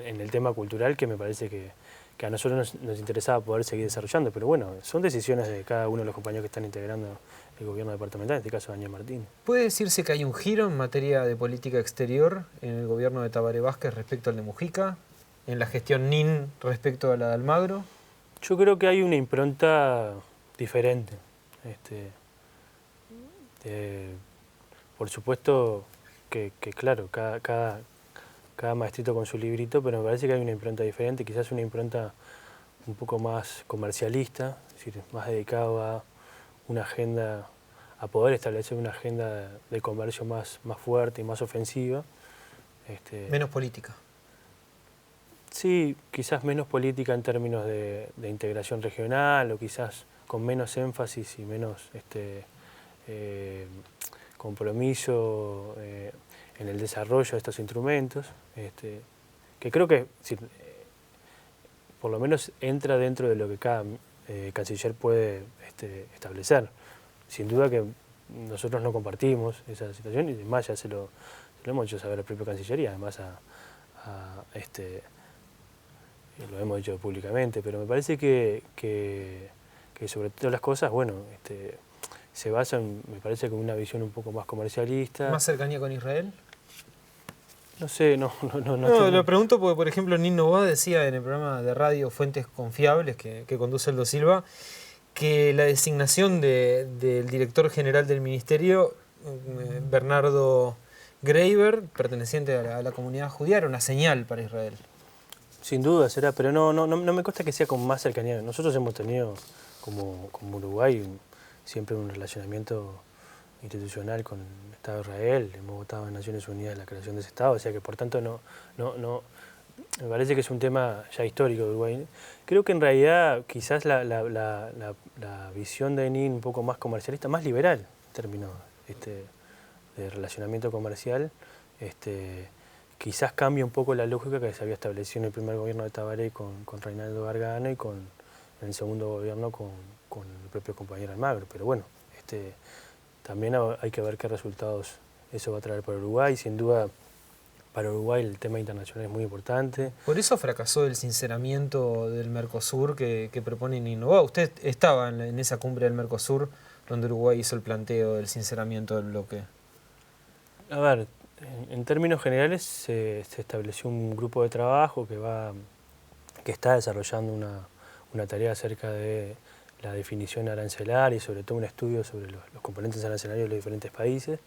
en el tema cultural, que me parece que a nosotros nos interesaba poder seguir desarrollando, pero bueno, son decisiones de cada uno de los compañeros que están integrando el gobierno departamental, en este caso Daniel Martínez. ¿Puede decirse que hay un giro en materia de política exterior en el gobierno de Tabaré Vázquez respecto al de Mujica, en la gestión NIN respecto a la de Almagro? Yo creo que hay una impronta diferente. Por supuesto que claro, cada maestrito con su librito, pero me parece que hay una impronta diferente, quizás una impronta un poco más comercialista, es decir, más dedicado a una agenda, a poder establecer una agenda de comercio más fuerte y más ofensiva. Menos política. Sí, quizás menos política en términos de integración regional, o quizás con menos énfasis y menos compromiso en el desarrollo de estos instrumentos, que creo que por lo menos entra dentro de lo que cada canciller puede establecer. Sin duda que nosotros no compartimos esa situación, y además ya se lo hemos hecho saber al propio canciller, y además lo hemos dicho públicamente, pero me parece que sobre todas las cosas, bueno, se basa me parece, en una visión un poco más comercialista. ¿Más cercanía con Israel? No sé, no. Lo pregunto porque, por ejemplo, Nin Novoa decía en el programa de radio Fuentes Confiables que conduce Aldo Silva que la designación del director general del ministerio, Bernardo Graeber, perteneciente a la comunidad judía, era una señal para Israel. Sin duda será, pero no me consta que sea con más cercanía. Nosotros hemos tenido, como Uruguay, siempre un relacionamiento institucional con el Estado de Israel. Hemos votado en Naciones Unidas la creación de ese Estado, o sea que por tanto me parece que es un tema ya histórico de Uruguay. Creo que en realidad quizás la visión de NIN un poco más comercialista, más liberal en términos de relacionamiento comercial, quizás cambia un poco la lógica que se había establecido en el primer gobierno de Tabaré con Reinaldo Gargano, y en el segundo gobierno con el propio compañero Almagro. Pero bueno, también hay que ver qué resultados eso va a traer para Uruguay. Sin duda, para Uruguay el tema internacional es muy importante. Por eso fracasó el sinceramiento del Mercosur que propone Nin Novoa. Usted estaba en esa cumbre del Mercosur donde Uruguay hizo el planteo del sinceramiento del bloque. A ver, en términos generales se estableció un grupo de trabajo que está desarrollando una tarea acerca de la definición arancelaria y sobre todo un estudio sobre los componentes arancelarios de los diferentes países.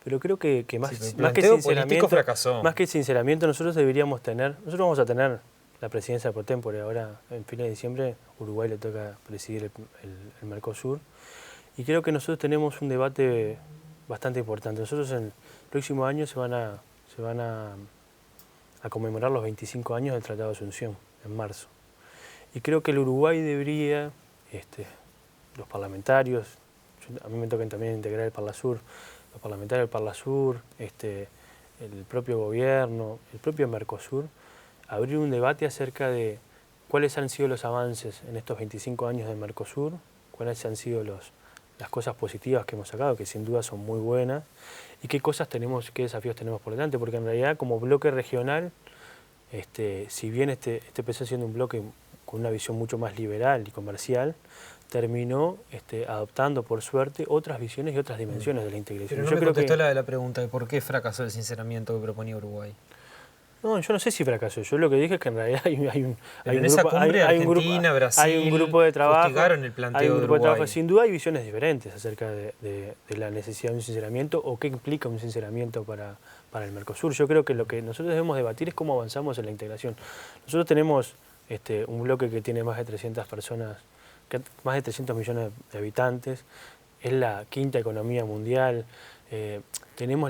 Pero creo que más que el sinceramiento, nosotros vamos a tener la presidencia por tempore. Ahora, en fines de diciembre, Uruguay le toca presidir el Mercosur, y creo que nosotros tenemos un debate bastante importante. Nosotros en el próximo año se van a conmemorar los 25 años del Tratado de Asunción, en marzo. Y creo que el Uruguay debería, los parlamentarios, a mí me toca también integrar el Parlasur, los parlamentarios del Parlasur, el propio gobierno, el propio Mercosur, abrir un debate acerca de cuáles han sido los avances en estos 25 años del Mercosur, cuáles han sido las cosas positivas que hemos sacado, que sin duda son muy buenas, y qué desafíos tenemos por delante, porque en realidad como bloque regional, si bien este empezó siendo un bloque con una visión mucho más liberal y comercial, terminó adoptando, por suerte, otras visiones y otras dimensiones de la integración. Pero no me contestó la pregunta de por qué fracasó el sinceramiento que proponía Uruguay. No, yo no sé si fracasó. Yo lo que dije es que en realidad hay un grupo de trabajo. El planteo de Uruguay. Sin duda hay visiones diferentes acerca de la necesidad de un sinceramiento o qué implica un sinceramiento para el Mercosur. Yo creo que lo que nosotros debemos debatir es cómo avanzamos en la integración. Nosotros tenemos un bloque que tiene más de 300 personas, más de 300 millones de habitantes, es la quinta economía mundial, tenemos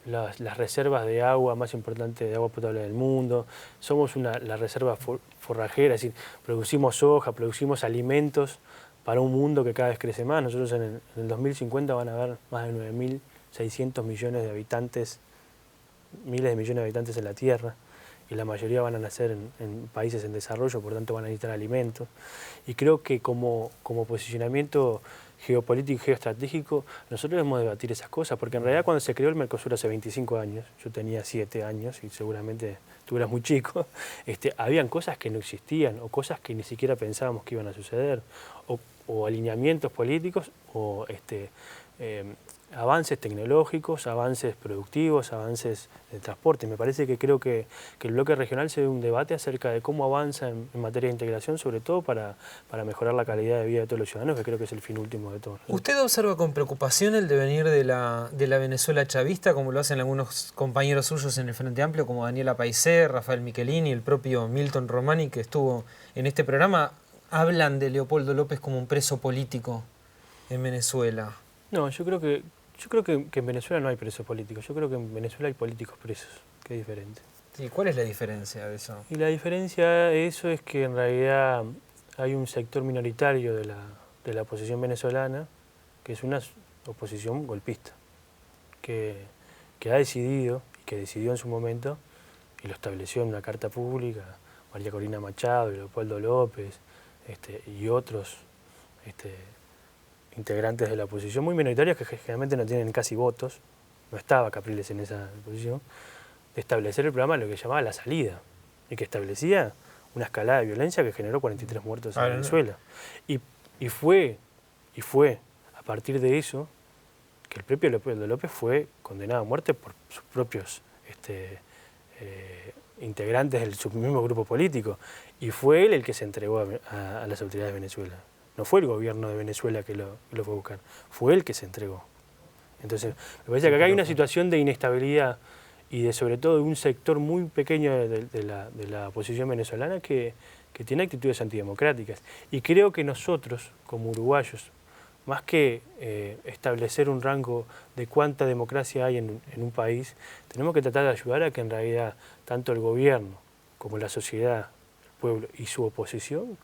las reservas de agua más importantes de agua potable del mundo, somos la reserva forrajera, es decir, producimos soja, producimos alimentos para un mundo que cada vez crece más. Nosotros en el 2050 van a haber más de 9.600 millones de habitantes, miles de millones de habitantes en la Tierra, y la mayoría van a nacer en países en desarrollo, por tanto van a necesitar alimentos. Y creo que como posicionamiento geopolítico y geoestratégico, nosotros debemos debatir esas cosas, porque en realidad cuando se creó el Mercosur hace 25 años, yo tenía 7 años y seguramente tú eras muy chico, habían cosas que no existían o cosas que ni siquiera pensábamos que iban a suceder, o alineamientos políticos o avances tecnológicos, avances productivos, avances de transporte. Me parece que creo que el bloque regional se dé un debate acerca de cómo avanza en materia de integración, sobre todo para mejorar la calidad de vida de todos los ciudadanos, que creo que es el fin último de todo. ¿Usted observa con preocupación el devenir de la Venezuela chavista, como lo hacen algunos compañeros suyos en el Frente Amplio, como Daniela Paisé, Rafael Michelini, el propio Milton Romani, que estuvo en este programa? Hablan de Leopoldo López como un preso político en Venezuela. No, yo creo que en Venezuela no hay presos políticos. Yo creo que en Venezuela hay políticos presos, que es diferente. ¿Y cuál es la diferencia de eso? Y la diferencia de eso es que en realidad hay un sector minoritario de la oposición venezolana, que es una oposición golpista, que ha decidido, y que decidió en su momento, y lo estableció en una carta pública, María Corina Machado y Leopoldo López, y otros integrantes de la oposición, muy minoritarios que generalmente no tienen casi votos, no estaba Capriles en esa posición, de establecer el programa de lo que llamaba la salida, y que establecía una escalada de violencia que generó 43 muertos en Venezuela. Y fue a partir de eso que el propio Leopoldo López fue condenado a muerte por sus propios integrantes de su mismo grupo político, y fue él el que se entregó a las autoridades de Venezuela. No fue el gobierno de Venezuela que lo fue a buscar, fue él que se entregó. Entonces, me parece que acá hay una situación de inestabilidad y sobre todo de un sector muy pequeño de la oposición venezolana que tiene actitudes antidemocráticas. Y creo que nosotros, como uruguayos, más que establecer un rango de cuánta democracia hay en un país, tenemos que tratar de ayudar a que en realidad tanto el gobierno como la sociedad, el pueblo y su oposición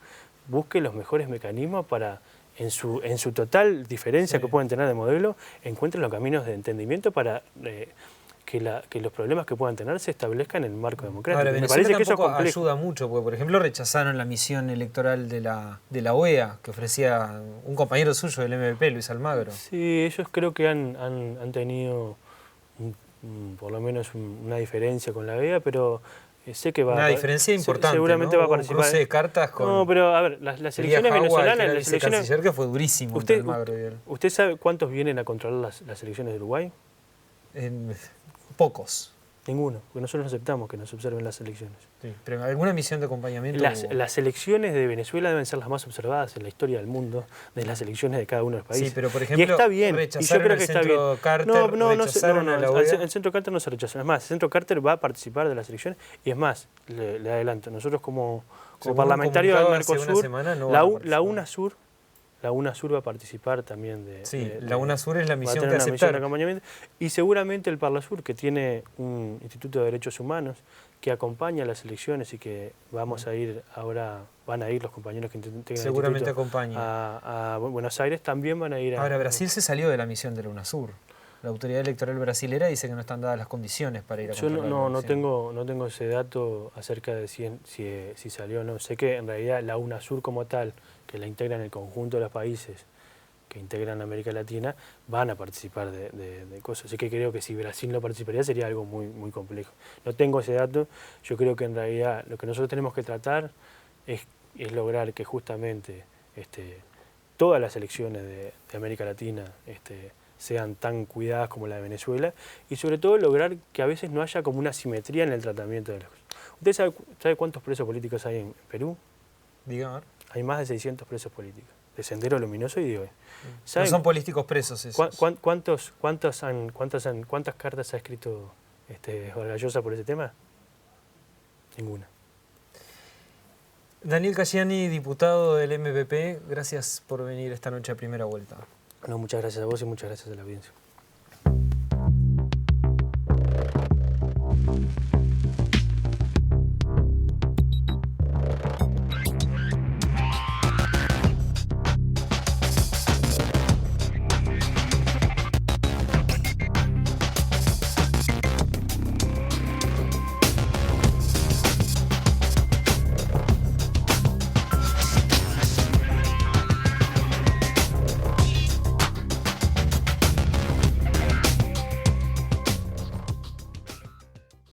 busque los mejores mecanismos para, en su total diferencia que pueden tener de modelo, encuentren los caminos de entendimiento para que los problemas que puedan tener se establezcan en el marco democrático. Ahora, me parece que eso ayuda mucho, porque por ejemplo rechazaron la misión electoral de la OEA que ofrecía un compañero suyo del MVP, Luis Almagro. Sí, ellos creo que han tenido por lo menos una diferencia con la OEA, pero sé que va una diferencia importante, seguramente, ¿no? va a participar. Un cruce de cartas con... No, pero a ver, las elecciones venezolanas... El vicecanciller que fue durísimo. ¿Usted sabe cuántos vienen a controlar las elecciones de Uruguay? Pocos. Ninguno, porque nosotros no aceptamos que nos observen las elecciones. Sí, pero ¿alguna misión de acompañamiento? Las elecciones de Venezuela deben ser las más observadas en la historia del mundo, de las elecciones de cada uno de los países. Sí, pero por ejemplo, y está bien, y yo creo que está bien. El centro Carter no se rechazó. Es más, el centro Carter va a participar de las elecciones, y es más, le adelanto, nosotros como parlamentarios del Mercosur, la UNASUR va a participar también la UNASUR es la misión que aceptar. Y seguramente el Parlasur, que tiene un Instituto de Derechos Humanos que acompaña las elecciones y que vamos a ir ahora, van a ir los compañeros que integran seguramente acompaña a Buenos Aires, también van a ir a... Ahora, Brasil se salió de la misión de la UNASUR. La autoridad electoral brasilera dice que no están dadas las condiciones para ir a controlar. Yo no tengo ese dato acerca de si salió o no. Sé que en realidad la UNASUR como tal, que la integra en el conjunto de los países, que integran América Latina van a participar de cosas. Así que creo que si Brasil no participaría sería algo muy, muy complejo. No tengo ese dato, yo creo que en realidad lo que nosotros tenemos que tratar es lograr que justamente todas las elecciones de América Latina sean tan cuidadas como la de Venezuela y sobre todo lograr que a veces no haya como una simetría en el tratamiento de las cosas. ¿Usted sabe cuántos presos políticos hay en Perú? Diga, Hay más de 600 presos políticos, de Sendero Luminoso y de hoy. no son políticos presos esos. ¿Cuántas cartas ha escrito Vargas Llosa por ese tema? Ninguna. Daniel Casciani, diputado del MPP, gracias por venir esta noche a Primera Vuelta. No, muchas gracias a vos y muchas gracias a la audiencia.